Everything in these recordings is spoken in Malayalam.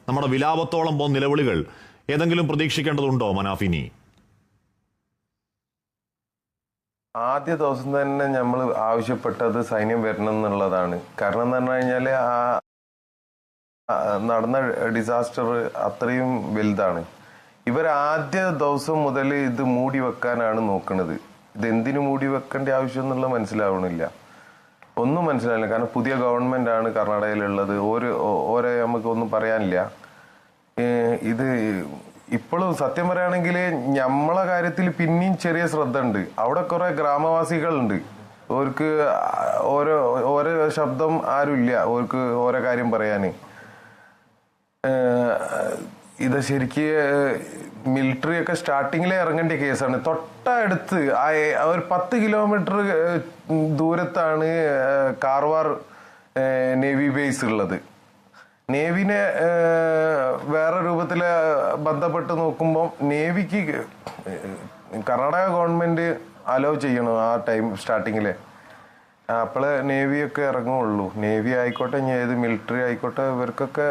നമ്മുടെ വിലാപത്തോളം പോകുന്ന നിലവിളികൾ ഏതെങ്കിലും പ്രതീക്ഷിക്കേണ്ടതുണ്ടോ മനാഫിനി? ആദ്യ ദിവസം തന്നെ നമ്മൾ ആവശ്യപ്പെട്ടത് സൈന്യം വരണം എന്നുള്ളതാണ്. കാരണം എന്ന് പറഞ്ഞു കഴിഞ്ഞാൽ നടന്ന ഡിസാസ്റ്റർ അത്രയും വലുതാണ്. ഇവർ ആദ്യ ദിവസം മുതൽ ഇത് മൂടി വെക്കാനാണ് നോക്കുന്നത്. ഇത് എന്തിനു മൂടി വെക്കേണ്ട ആവശ്യം എന്നുള്ളത് മനസ്സിലാവണില്ല, ഒന്നും മനസ്സിലാവില്ല. കാരണം പുതിയ ഗവൺമെന്റ് ആണ് കർണാടകയിലുള്ളത്. ഓരോ നമുക്ക് ഒന്നും പറയാനില്ല. ഇത് ഇപ്പോഴും സത്യം പറയുകയാണെങ്കിൽ നമ്മളെ കാര്യത്തിൽ പിന്നെയും ചെറിയ ശ്രദ്ധ ഉണ്ട്. അവിടെ കുറെ ഗ്രാമവാസികളുണ്ട്, അവർക്ക് ഓരോ ശബ്ദം ആരുമില്ല, അവർക്ക് ഓരോ കാര്യം പറയാന്. ഇത് ശരിക്ക് മിലിറ്ററി ഒക്കെ സ്റ്റാർട്ടിങ്ങിലെ ഇറങ്ങേണ്ട കേസാണ്. തൊട്ടടുത്ത് ഒരു 10 കിലോമീറ്റർ ദൂരത്താണ് കാർവാർ നേവി ബേസ് ഉള്ളത്. നേവിനെ വേറെ രൂപത്തിൽ ബന്ധപ്പെട്ട് നോക്കുമ്പോൾ നേവിക്ക് കർണാടക ഗവൺമെന്റ് അലോ ചെയ്യണം ആ ടൈം സ്റ്റാർട്ടിങ്ങിലെ. അപ്പോഴേ നേവിയൊക്കെ ഇറങ്ങുള്ളൂ. നേവി ആയിക്കോട്ടെ, ഇനി ഏത് മിലിറ്ററി ആയിക്കോട്ടെ, ഇവർക്കൊക്കെ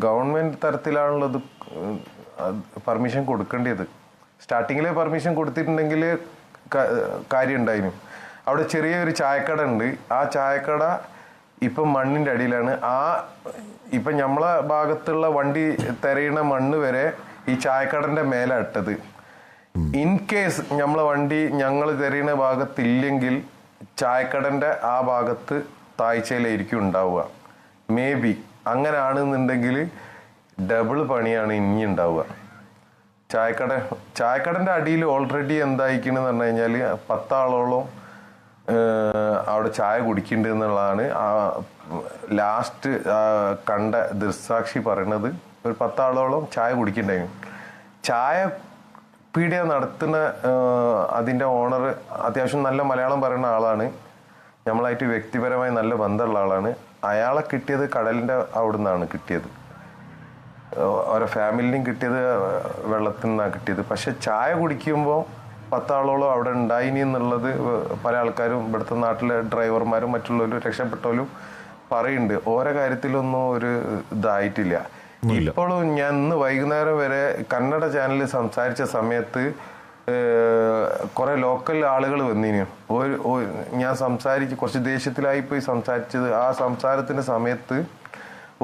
ഗവൺമെന്റ് തരത്തിലാണുള്ളത് പെർമിഷൻ കൊടുക്കേണ്ടത്. സ്റ്റാർട്ടിങ്ങിലെ പെർമിഷൻ കൊടുത്തിട്ടുണ്ടെങ്കിൽ കാര്യം ഉണ്ടായിരുന്നു. അവിടെ ചെറിയൊരു ചായക്കട ഉണ്ട്. ആ ചായക്കട ഇപ്പം മണ്ണിന്റെ അടിയിലാണ്. ഇപ്പം നമ്മളെ ഭാഗത്തുള്ള വണ്ടി തെരയണ മണ്ണ് വരെ ഈ ചായക്കടന്റെ മേലെ ഇട്ടത്. ഇൻ കേസ് നമ്മളെ വണ്ടി ഞങ്ങൾ തെരയണ ഭാഗത്തില്ലെങ്കിൽ ചായക്കടന്റെ ആ ഭാഗത്ത് താഴ്ചയിലായിരിക്കും ഉണ്ടാവുക. മേ ബി അങ്ങനെ ആണെന്നുണ്ടെങ്കിൽ ഡബിൾ പണിയാണ് ഇനി ഉണ്ടാവുക. ചായക്കടന്റെ അടിയിൽ ഓൾറെഡി എന്തായിക്കണെന്ന് പറഞ്ഞു കഴിഞ്ഞാൽ 10 ആളോളം അവിടെ ചായ കുടിക്കുന്നുണ്ട് എന്നുള്ളതാണ് ലാസ്റ്റ് കണ്ട ദൃക്സാക്ഷി പറയണത്. ഒരു 10 ആളോളം ചായ കുടിക്കുന്നുണ്ടായിരുന്നു. ചായ പീടിക നടത്തുന്ന അതിന്റെ ഓണർ അത്യാവശ്യം നല്ല മലയാളം പറയുന്ന ആളാണ്. നമ്മളായിട്ട് വ്യക്തിപരമായി നല്ല ബന്ധമുള്ള ആളാണ്. അയാളെ കിട്ടിയത് കടലിന്റെ അവിടെ നിന്നാണ് കിട്ടിയത്. ഓരോ ഫാമിലിനും കിട്ടിയത് വെള്ളത്തിൽ നിന്നാണ് കിട്ടിയത്. പക്ഷെ ചായ കുടിക്കുമ്പോൾ 10 ആളോളം അവിടെ ഉണ്ടായിനി എന്നുള്ളത് പല ആൾക്കാരും, ഇവിടുത്തെ നാട്ടിലെ ഡ്രൈവർമാരും മറ്റുള്ളവരും രക്ഷപ്പെട്ടവരും പറയുന്നുണ്ട്. ഓരോ കാര്യത്തിലൊന്നും ഒരു ഇതായിട്ടില്ല. ഇപ്പോഴും ഞാൻ ഇന്ന് വൈകുന്നേരം വരെ കന്നഡ ചാനലിൽ സംസാരിച്ച സമയത്ത് കുറെ ലോക്കൽ ആളുകൾ വന്നിനു. ഞാൻ കുറച്ച് ദേഷ്യത്തിലായി പോയി സംസാരിച്ചത്. ആ സംസാരത്തിന്റെ സമയത്ത്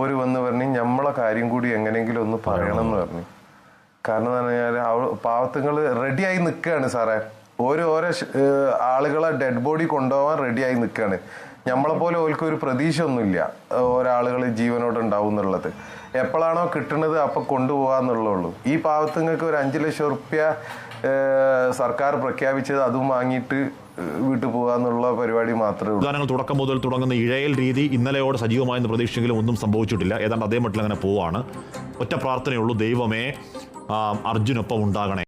ഒരു വന്ന് പറഞ്ഞു നമ്മളെ കാര്യം കൂടി എങ്ങനെയെങ്കിലും ഒന്ന് പറയണം എന്ന് പറഞ്ഞു. കാരണം എന്ന് പറഞ്ഞാൽ പാവത്തുങ്ങൾ റെഡിയായി നിൽക്കുകയാണ് സാറേ. ഓരോ ആളുകളെ ഡെഡ് ബോഡി കൊണ്ടുപോകാൻ റെഡിയായി നിൽക്കുകയാണ്. നമ്മളെ പോലെ ഓർക്ക് ഒരു പ്രതീക്ഷ ഒന്നുമില്ല ഒരാളുകൾ ജീവനോട് ഉണ്ടാവും എന്നുള്ളത്. എപ്പോഴാണോ കിട്ടുന്നത് അപ്പൊ കൊണ്ടുപോകാന്നുള്ളൂ. ഈ പാവത്തുങ്ങൾക്ക് ഒരു 5 ലക്ഷം റുപ്യ സർക്കാർ പ്രഖ്യാപിച്ചത്, അതും വാങ്ങിയിട്ട് വീട്ടിൽ പോകാന്നുള്ള പരിപാടി മാത്രമേ ഉള്ളൂ. തുടക്കം മുതൽ തുടങ്ങുന്ന ഇഴയൽ രീതി ഇന്നലെയോടെ സജീവമായെന്ന് പ്രതീക്ഷിച്ചെങ്കിലും ഒന്നും സംഭവിച്ചിട്ടില്ല. ഏതാണ്ട് അതേ മട്ടിൽ അങ്ങനെ പോവാണ്. ഒറ്റ പ്രാർത്ഥനയുള്ളൂ, ദൈവമേ അർജുനൊപ്പം ഉണ്ടാകണേ.